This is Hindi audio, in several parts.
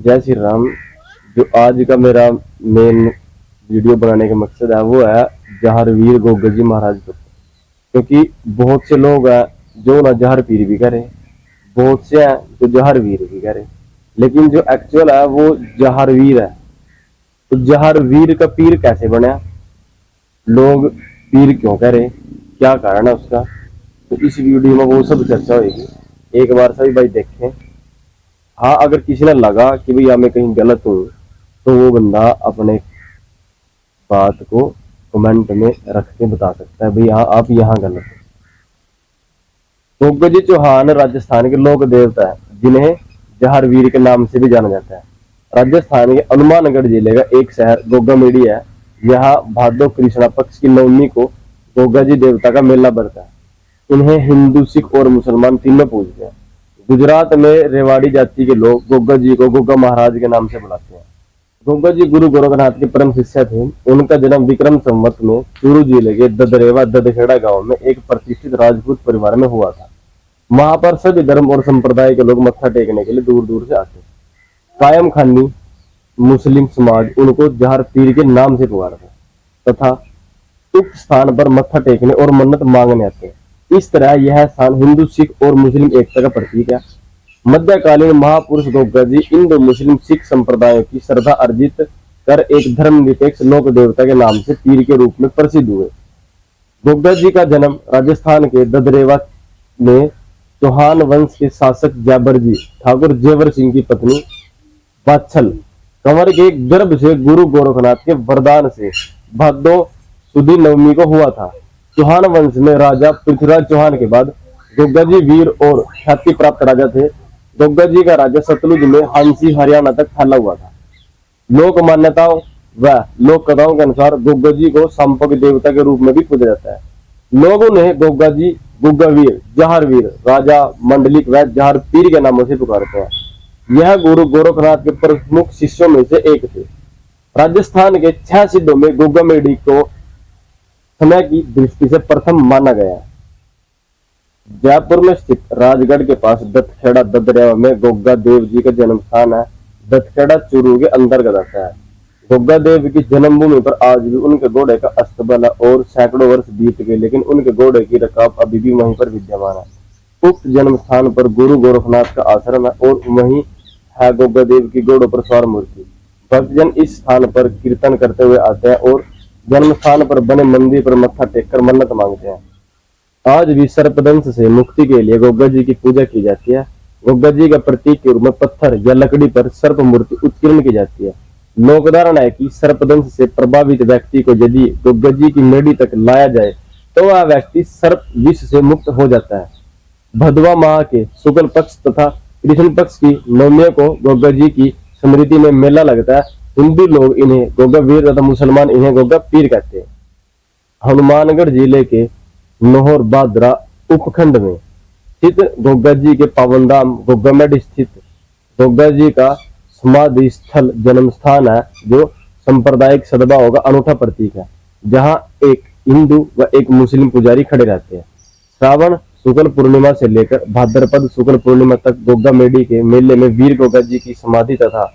जय श्री राम। जो आज का मेरा मेन वीडियो बनाने का मकसद है वो है जहारवीर गोगा जी महाराज को। क्योंकि बहुत से लोग हैं जो ना जहर पीर भी करे, बहुत से हैं जो जहारवीर भी करे, लेकिन जो एक्चुअल है वो जहारवीर है। तो जहारवीर का पीर कैसे बना, लोग पीर क्यों करे, क्या कारण है उसका, तो इस वीडियो में वो सब चर्चा होगी। एक बार सभी भाई देखें। हाँ, अगर किसी ने लगा कि भैया मैं कहीं गलत हूँ तो वो बंदा अपने बात को कमेंट में रख के बता सकता है, भाई हाँ आप यहाँ गलत हो। गोगा जी चौहान राजस्थान के लोक देवता है जिन्हें जहारवीर के नाम से भी जाना जाता है। राजस्थान के हनुमानगढ़ जिले का एक शहर गोगामेडी है। यहाँ भादो कृष्णा पक्ष की नवमी को गोगा जी देवता का मेला बढ़ता है। इन्हें हिंदू, सिख और मुसलमान तीनों पूजते हैं। गुजरात में रेवाड़ी जाति के लोग गोगा जी को गोगा महाराज के नाम से बुलाते हैं। गोगा जी गुरु गोरखनाथ के परम शिष्य थे। उनका जन्म विक्रम संवत में चूरू जिले के ददरेवा ददखेड़ा गांव में एक प्रतिष्ठित राजपूत परिवार में हुआ था। वहां पर सभी धर्म और संप्रदाय के लोग मत्था टेकने के लिए दूर दूर से आते। कायम खानी मुस्लिम समाज उनको जहर पीर के नाम से पुकारता तथा उक्त स्थान पर मत्था टेकने और मन्नत मांगने आते हैं। इस तरह यह स्थान हिंदू, सिख और मुस्लिम एकता का प्रतीक है। मध्यकालीन महापुरुष गोगा जी हिंदू, मुस्लिम, सिख संप्रदायों की श्रद्धा अर्जित कर एक धर्मनिरपेक्ष लोक देवता के नाम से पीर के रूप में प्रसिद्ध हुए। गोगा जी का जन्म राजस्थान के ददरेवा में चौहान वंश के शासक जैबर जी ठाकुर जेवर सिंह की पत्नी बाछल कंवर के गर्भ से गुरु गोरखनाथ के वरदान से भादो सुदी नवमी को हुआ था। चौहान वंश में राजा पृथ्वीराज चौहान के बाद गोगा जी वीर और ख्याति प्राप्त राजा थे। गोगा जी का राज्य सतलुज में हांसी हरियाणा तक फैला हुआ था। लोक मान्यताओं व लोक कथाओं के अनुसार गोगा जी को संपक देवता के रूप में भी पूजा जाता है। लोग उन्हें गोगा जी, गोगावीर, जहारवीर, राजा मंडलिक व जहार पीर के नामों से पुकारते हैं। यह गुरु गोरखनाथ के प्रमुख शिष्यों में से एक थे। राजस्थान के 6 सिद्धों में गोगामेडी को समय की दृष्टि से प्रथम माना गया है। जयपुर में स्थित राजगढ़ के पास दत्तखेड़ा ददरेवा में गोगा देव जी का जन्म स्थान है। दत्तखेड़ा चूरू के अंतर्गत आता है। गोगा देव की जन्मभूमि पर आज भी उनके घोड़े का अस्तबल है और सैकड़ों वर्ष बीत गए, लेकिन उनके घोड़े की रकाब अभी भी वहीं पर विद्यमान है। उक्त जन्म स्थान पर गुरु गोरखनाथ का आश्रम है और वहीं है गोगा देव की घोड़ों पर सवार मूर्ति। भक्तजन इस स्थान पर कीर्तन करते हुए आते हैं और जन्म स्थान पर बने मंदिर पर मत्था टेककर मन्नत मांगते हैं। आज भी सर्पदंश से मुक्ति के लिए गोगा जी की पूजा की जाती है। गोगा जी का प्रतीक के रूप में पत्थर या लकड़ी पर सर्प मूर्ति उत्कीर्ण की जाती है। लोकधारणा है कि सर्पदंश से प्रभावित व्यक्ति को यदि गोगा जी की मेढ़ी तक लाया जाए तो वह व्यक्ति सर्प विष से मुक्त हो जाता है। भदवा माह के शुक्ल पक्ष तथा कृष्ण पक्ष की नवमी को गोगा जी की स्मृति में मेला लगता है। हिंदू लोग इन्हें गोगावीर तथा मुसलमान इन्हें गोगा पीर कहते हैं। हनुमानगढ़ जिले के नोहर बादरा उपखंड में स्थित गोगा जी के पावनधाम गोगामेडी स्थित गोगा जी का समाधि स्थल जन्म स्थान है, जो सांप्रदायिक सद्भाव का अनूठा प्रतीक है, जहां एक हिंदू व एक मुस्लिम पुजारी खड़े रहते हैं। श्रावण शुक्ल पूर्णिमा से लेकर भाद्रपद शुक्ल पूर्णिमा तक गोगामेडी के मेले में वीर गोगा जी की समाधि तथा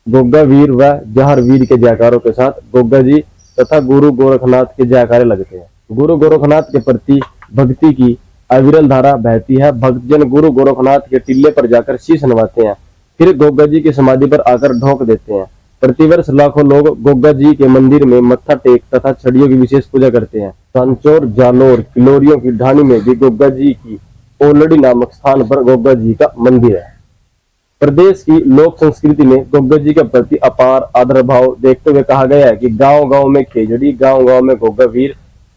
गोगावीर व जहारवीर के जयकारों के साथ गोगा जी तथा गुरु गोरखनाथ के जयकारे लगते हैं। गुरु गोरखनाथ के प्रति भक्ति की अविरल धारा बहती है। भक्तजन गुरु गोरखनाथ के टिल्ले पर जाकर शीश नवाते हैं, फिर गोगा जी की समाधि पर आकर ढोक देते हैं। प्रतिवर्ष लाखों लोग गोगा जी के मंदिर में मत्था टेक तथा छड़ियों की विशेष पूजा करते हैं। सांचौर, जालोर, किलोरियों की ढाणी में भी गोगा जी की ओलड़ी नामक स्थान पर गोगा जी का मंदिर है। प्रदेश की लोक संस्कृति में गोगा जी के प्रति अपार आदर भाव देखते हुए कहा गया है कि गांव गांव में खेजड़ी, गांव गांव में गोगावीर।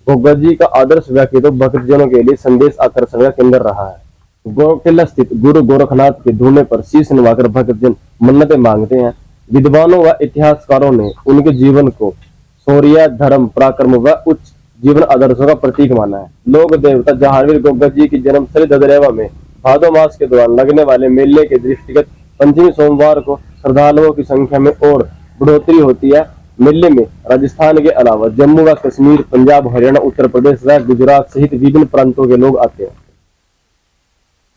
गोगा जी का आदर्श व्यक्तित्व भक्तजनों के लिए संदेश आकर्षण का केंद्र रहा है। गोकिला स्थित गुरु गोरखनाथ के धूने पर शीश नवाकर भक्तजन मन्नतें मांगते हैं। विद्वानों व इतिहासकारों ने उनके जीवन को शौर्य, धर्म, पराक्रम व उच्च जीवन आदर्शों का प्रतीक माना है। लोक देवता जहारवीर गोगा जी की जन्मस्थली ददरेवा में भादो मास के दौरान लगने वाले मेले के दृष्टिगत पंचमी सोमवार को श्रद्धालुओं की संख्या में और बढ़ोतरी होती है। मेले में राजस्थान के अलावा जम्मू व कश्मीर, पंजाब, हरियाणा, उत्तर प्रदेश व गुजरात सहित विभिन्न प्रांतों के लोग आते हैं।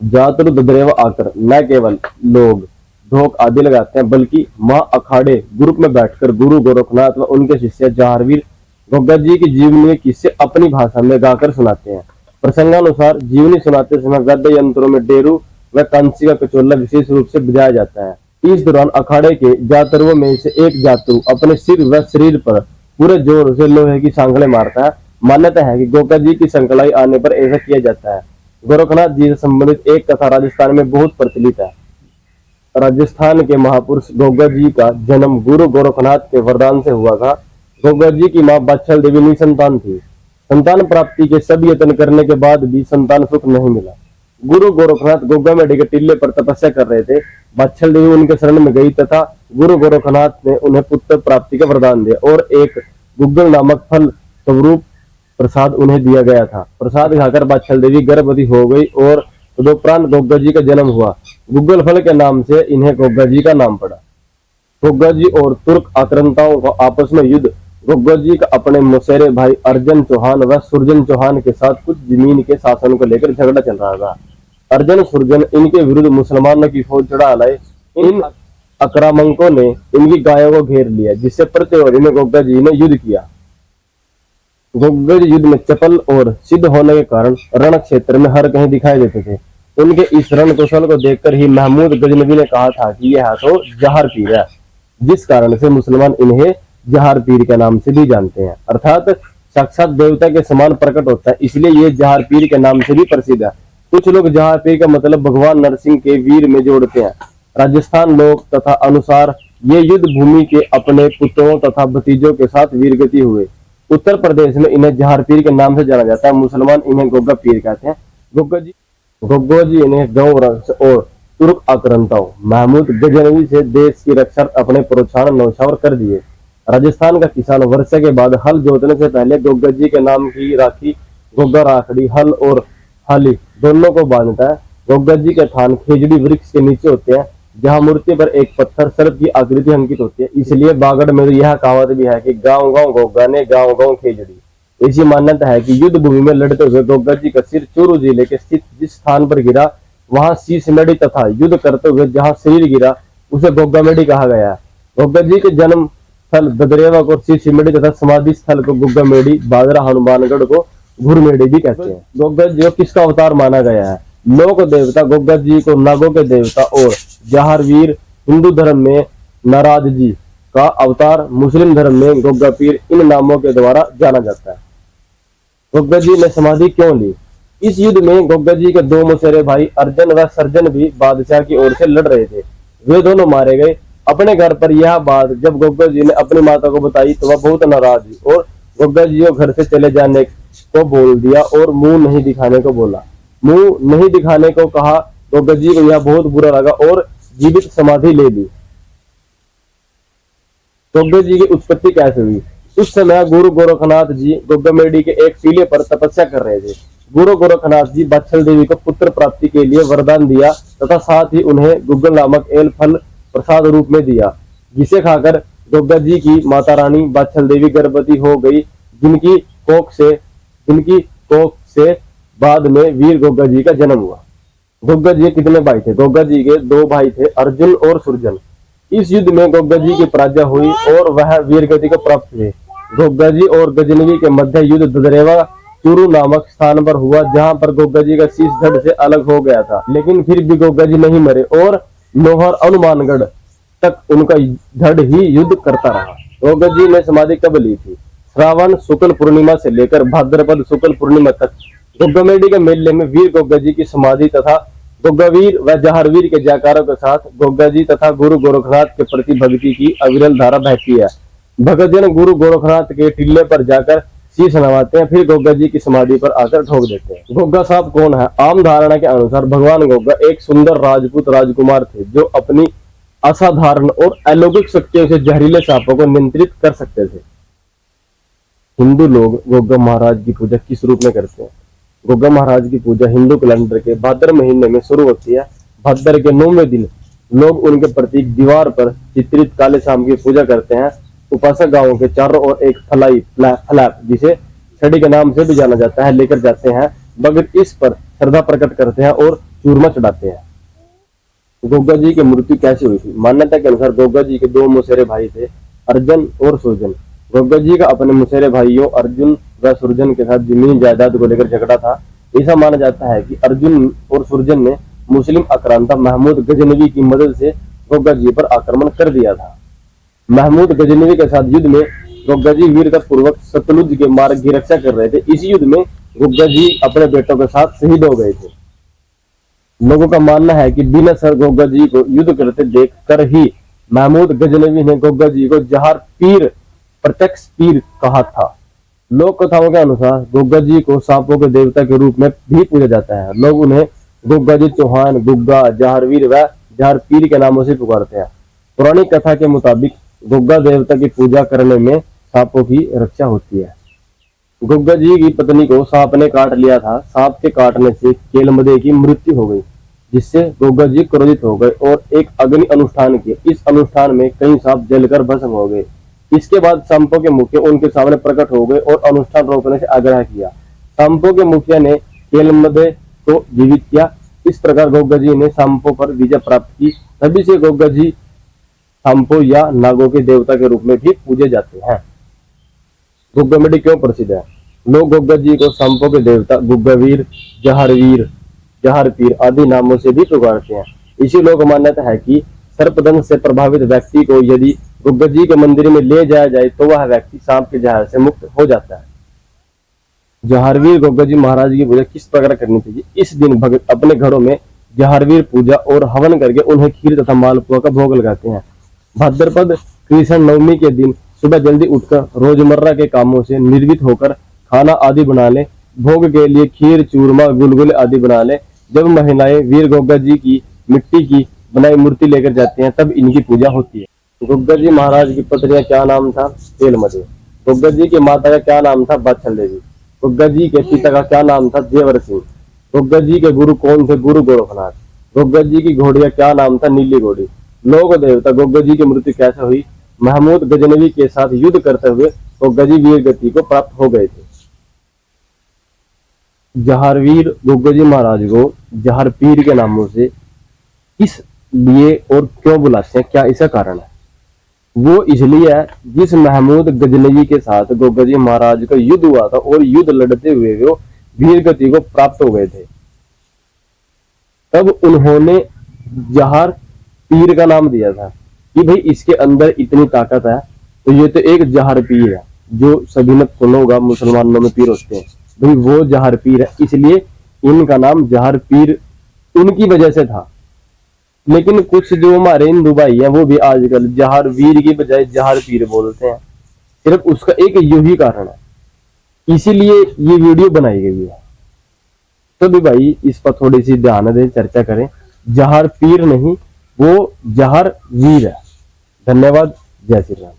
ज्यादातर ददरेवा आकर न केवल लोग ढोक आदि लगाते हैं, बल्कि मां अखाड़े ग्रुप में बैठकर गुरु गोरखनाथ व उनके शिष्य जहारवीर गोग्गा जी की जीवनी किस्से अपनी भाषा में गाकर सुनाते हैं। प्रसंगानुसार जीवनी सुनाते समय वाद्य यंत्रों में डेरू व कांसी का कचौला विशेष रूप से बजाया जाता है। इस दौरान अखाड़े के जातरुओं में से एक जातरु अपने सिर व शरीर पर पूरे जोर से लोहे की सांकलें मारता है। मान्यता है कि गोग्गा जी की संकलाई आने पर ऐसा किया जाता है। गोरखनाथ जी से संबंधित एक कथा राजस्थान में बहुत प्रचलित है। राजस्थान के महापुरुष गोग्गा जी का जन्म गुरु गोरखनाथ के वरदान से हुआ था। गोग्गा जी की मां बाछल देवी निसंतान थी। संतान प्राप्ति के सब यत्न करने के बाद भी संतान सुख नहीं मिला। गुरु गोरखनाथ गोग्गा मेढ़ी के टीले पर तपस्या कर रहे थे। बाछल देवी उनके शरण में गई तथा गुरु गोरखनाथ ने उन्हें पुत्र प्राप्ति का वरदान दिया और एक गुग्गल नामक फल स्वरूप प्रसाद उन्हें दिया गया था। प्रसाद खाकर बाछल देवी गर्भवती हो गई और तदुपरांत गोग्गा जी का जन्म हुआ। गुग्गल फल के नाम से इन्हें गोग्गा जी का नाम पड़ा। गोग्गा जी और तुर्क आक्रांताओं का आपस में युद्ध। गोग्गा जी का अपने मौसेरे भाई अर्जन चौहान व सुरजन चौहान के साथ कुछ जमीन के शासन को लेकर झगड़ा चल रहा था। अर्जन सुरजन इनके विरुद्ध मुसलमानों की फौज चढ़ा लाए। इन आक्रामकों ने इनकी गायों को घेर लिया, जिससे प्रतियोगी में गोग्गा जी ने युद्ध किया। गोग्गा जी युद्ध में चपल और सिद्ध होने के कारण रण क्षेत्र में हर कहीं दिखाई देते थे। उनके इस रण कौशल को देखकर ही महमूद गजनवी ने कहा था कि यह तो जहार पीर है, जिस कारण से मुसलमान इन्हें जहार पीर के नाम से भी जानते हैं, अर्थात साक्षात देवता के समान प्रकट होता है, इसलिए ये जहार पीर के नाम से भी प्रसिद्ध है। कुछ लोग जहार पीर का मतलब भगवान नरसिंह के वीर में जोड़ते हैं। राजस्थान लोक तथा अनुसार ये युद्ध भूमि के अपने पुत्रों तथा भतीजों के साथ वीरगति हुए। उत्तर प्रदेश में इन्हें जहार पीर के नाम से जाना जाता है। मुसलमान इन्हें गोग्गा पीर कहते हैं। गोग्गा जी इन्हें गौ रक्ष और तुर्क आक्रांताओं महमूद गजनवी से देश की रक्षा अपने प्रोत्साहन नौछावर कर दिए। राजस्थान का किसान वर्षा के बाद हल जोतने से पहले गोग्गा जी के नाम की राखी गोग्गा राखड़ी हल और हाली दोनों को बांधता है। गोग्गा जी के थान खेजड़ी वृक्ष के नीचे होते हैं, जहां मूर्ति पर एक पत्थर सर्प की आकृति अंकित होती है। इसलिए बागड़ में यह कहावत भी है कि गांव गांव गोग्गा ने गांव गांव खेजड़ी। ऐसी मान्यता है कि युद्ध भूमि में लड़ते हुए गोग्गा जी का सिर चूरू जिले के स्थित जिस स्थान पर गिरा वहां शीश मेढ़ी तथा युद्ध करते हुए जहां शरीर गिरा उसे गोग्गा मेढ़ी कहा गया है। गोग्गा जी के जन्म स्थल ददरेवा को शीश मेढ़ी तथा समाधि स्थल को गोग्गा मेढ़ी, बादरा हनुमानगढ़ को घुरमेढ़ी भी कहते हैं। गोग्गा जी को किसका अवतार माना गया है? लोक देवता गोग्गा जी को नागों के देवता और जहारवीर हिंदू धर्म में नाराज जी का अवतार, मुस्लिम धर्म में गोग्गा पीर इन नामों के द्वारा जाना जाता है। गोग्गा जी ने समाधि क्यों ली? इस युद्ध में गोग्गा जी के दो मौसेरे भाई अर्जन व सर्जन भी बादशाह की ओर से लड़ रहे थे। वे दोनों मारे गए। अपने घर पर यह बात जब गोग्गा जी ने अपनी माता को बताई तो वह बहुत नाराज हुई और गोग्गा जी को घर से चले जाने को बोल दिया और मुंह नहीं दिखाने को बोला। मुंह नहीं दिखाने को कहा। गोग्गा जी को यह बहुत बुरा लगा और जीवित समाधि ले ली। गोग्गा जी की उत्पत्ति कैसे हुई? उस समय गुरु गोरखनाथ जी गोग्गा मेढ़ी के एक टीले पर तपस्या कर रहे थे। गुरु गोरखनाथ जी बाछल देवी को पुत्र प्राप्ति के लिए वरदान दिया तथा साथ ही उन्हें गुग्गल नामक एल फल प्रसाद रूप में दिया, जिसे खाकर गोग्गा जी की माता रानी बाछल देवी गर्भवती हो गई, जिनकी कोख से बाद में वीर गोग्गा जी का जन्म हुआ। गोग्गा जी कितने भाई थे? गोग्गा जी के दो भाई थे, अर्जुन और सुरजन। इस युद्ध में गोग्गा जी की पराजय हुई और वह वीरगति को प्राप्त हुए। गोग्गा जी और गजनवी के मध्य युद्ध ददरेवा चूरू नामक स्थान पर हुआ, जहां पर गोग्गा जी का शीश धड़ से अलग हो गया था, लेकिन फिर भी गोग्गा जी नहीं मरे और लोहर हनुमानगढ़ तक उनका धड़ ही युद्ध करता रहा। गोग्गा जी ने समाधि कब ली थी? श्रावण शुक्ल पूर्णिमा से लेकर भाद्रपद शुक्ल पूर्णिमा तक गोग्गा मेढ़ी के मेले में वीर गोग्गा जी की समाधि तथा गोग्गावीर व जहारवीर के जयकारों के साथ गोग्गा जी तथा गुरु गोरखनाथ के प्रति भक्ति की अविरल धारा बहती है। भक्तजन गुरु गोरखनाथ के टिल्ले पर जाकर शीश नवाते हैं, फिर गोग्गा जी की समाधि पर आकर ठोक देते हैं। गोग्गा साहब कौन है? आम धारणा के अनुसार भगवान गोग्गा एक सुंदर राजपूत राजकुमार थे, जो अपनी असाधारण और अलौकिक शक्तियों से जहरीले सांपों को नियंत्रित कर सकते थे। हिंदू लोग गोग्गा महाराज की पूजा किस रूप में करते हैं? गोग्गा महाराज की पूजा हिंदू कैलेंडर के भाद्र महीने में शुरू होती है। भाद्र के 9वें दिन लोग उनके प्रतीक दीवार पर चित्रित काले सांप की पूजा करते हैं। उपासक गांवों के चारों ओर एक फलैप जिसे छड़ी के नाम से भी जाना जाता है लेकर जाते हैं। भक्त इस पर श्रद्धा प्रकट करते हैं और चूरमा चढ़ाते हैं। गोगा जी की मृत्यु कैसे हुई थी? मान्यता के अनुसार गोगा जी के दो मौसेरे भाई थे, अर्जुन और सुरजन। गोगा जी का अपने मौसेरे भाइयों अर्जुन व सुरजन के साथ जमीन जायदाद को लेकर झगड़ा था। ऐसा माना जाता है कि अर्जुन और सुरजन ने मुस्लिम आक्रांता महमूद गजनवी की मदद से गोगा जी पर आक्रमण कर दिया था। महमूद गजनवी के साथ युद्ध में गोगा जी वीरता पूर्वक सतलुज के मार्ग की रक्षा कर रहे थे। इसी युद्ध में गोगा जी अपने बेटों के साथ शहीद हो गए थे। लोगों का मानना है कि बिना सर गोगा जी को युद्ध करते देख कर ही महमूद गजनवी ने गोगा जी को जहार पीर, प्रत्यक्ष पीर कहा था। लोक कथाओं के अनुसार गोगा जी को सांपों के देवता के रूप में भी पूजा जाता है। लोग उन्हें गोगा जी चौहान, गुग्गा, जहारवीर व जहार पीर के नामों से पुकारते हैं। पुरानी कथा के मुताबिक गोगा देवता की पूजा करने में सांपों की रक्षा होती है। गोगा जी की पत्नी को सांप ने काट लिया था। सांप के काटने से केलमदे की मृत्यु हो गई, जिससे गोगा जी क्रोधित हो गए और एक अग्नि अनुष्ठान किए। इस अनुष्ठान में कई सांप जलकर भस्म हो गए। इसके बाद सांपों के मुखिया उनके सामने प्रकट हो गए और अनुष्ठान रोकने से आग्रह किया। सांपों के मुखिया ने केलमदे को जीवित किया। इस प्रकार गोगा जी ने सांपों पर विजय प्राप्त की। तभी से गोगा जी सांपों या नागों के देवता के रूप में भी पूजे जाते हैं। गुग्गामेडी क्यों प्रसिद्ध है? लोग गोगा जी को सांपों के देवता गुग्गावीर, जहारवीर, जहारपीर आदि नामों से भी पुकारते हैं। इसी लोक मान्यता है कि सर्पदंश से प्रभावित व्यक्ति को यदि गोगा जी के मंदिर में ले जाया जाए तो वह व्यक्ति सांप के जहर से मुक्त हो जाता है। जहारवीर गोगा जी महाराज की पूजा किस प्रकार करनी चाहिए? इस दिन भक्त अपने घरों में जहारवीर पूजा और हवन करके उन्हें खीर तथा मालपुआ का भोग लगाते हैं। भाद्रपद कृष्ण नवमी के दिन सुबह जल्दी उठकर रोजमर्रा के कामों से निर्वित होकर खाना आदि बना ले। भोग के लिए खीर, चूरमा, गुलगुले आदि बना ले। जब महिलाएं वीर गोगा जी की मिट्टी की बनाई मूर्ति लेकर जाते हैं तब इनकी पूजा होती है। गोगा जी महाराज की पत्नी का क्या नाम था? केलमदे। गोगा जी की माता का क्या नाम था? बाछल देवी। गोगा जी के पिता का क्या नाम था? जेवर सिंह। गोगा जी के गुरु कौन थे? गुरु गोरखनाथ। गोगा जी की घोड़ी का क्या नाम था? नीली घोड़ी। लोक देवता गोगा जी की मृत्यु कैसे हुई? महमूद गजनवी के साथ युद्ध करते हुए गोगा जी वीर गति को प्राप्त हो गए थे। जहारवीर गोगा जी महाराज को जहारपीर के नामों से किस लिए और क्यों बुलाते हैं? क्या इसका कारण है? वो इसलिए है जिस महमूद गजनवी के साथ गोगा जी महाराज का युद्ध हुआ था और युद्ध लड़ते हुए वो वीर गति को प्राप्त हो गए थे, तब उन्होंने जहार पीर का नाम दिया था कि भाई इसके अंदर इतनी ताकत है, तो ये तो एक जहार पीर है। जो सभी ने सुना होगा मुसलमानों में पीर होते हैं, भाई वो जहार पीर है, इसलिए इनका नाम जहार पीर उनकी वजह से था। लेकिन कुछ जो हमारे हिंदू भाई हैं वो भी आजकल जहार वीर की बजाय जहार पीर बोलते हैं। सिर्फ उसका एक यही कारण है, इसीलिए ये वीडियो बनाई गई है। तो भी भाई इस पर थोड़ी सी ध्यान दें, चर्चा करें। जहार पीर नहीं, वो जहार वीर है। धन्यवाद। जय श्री राम।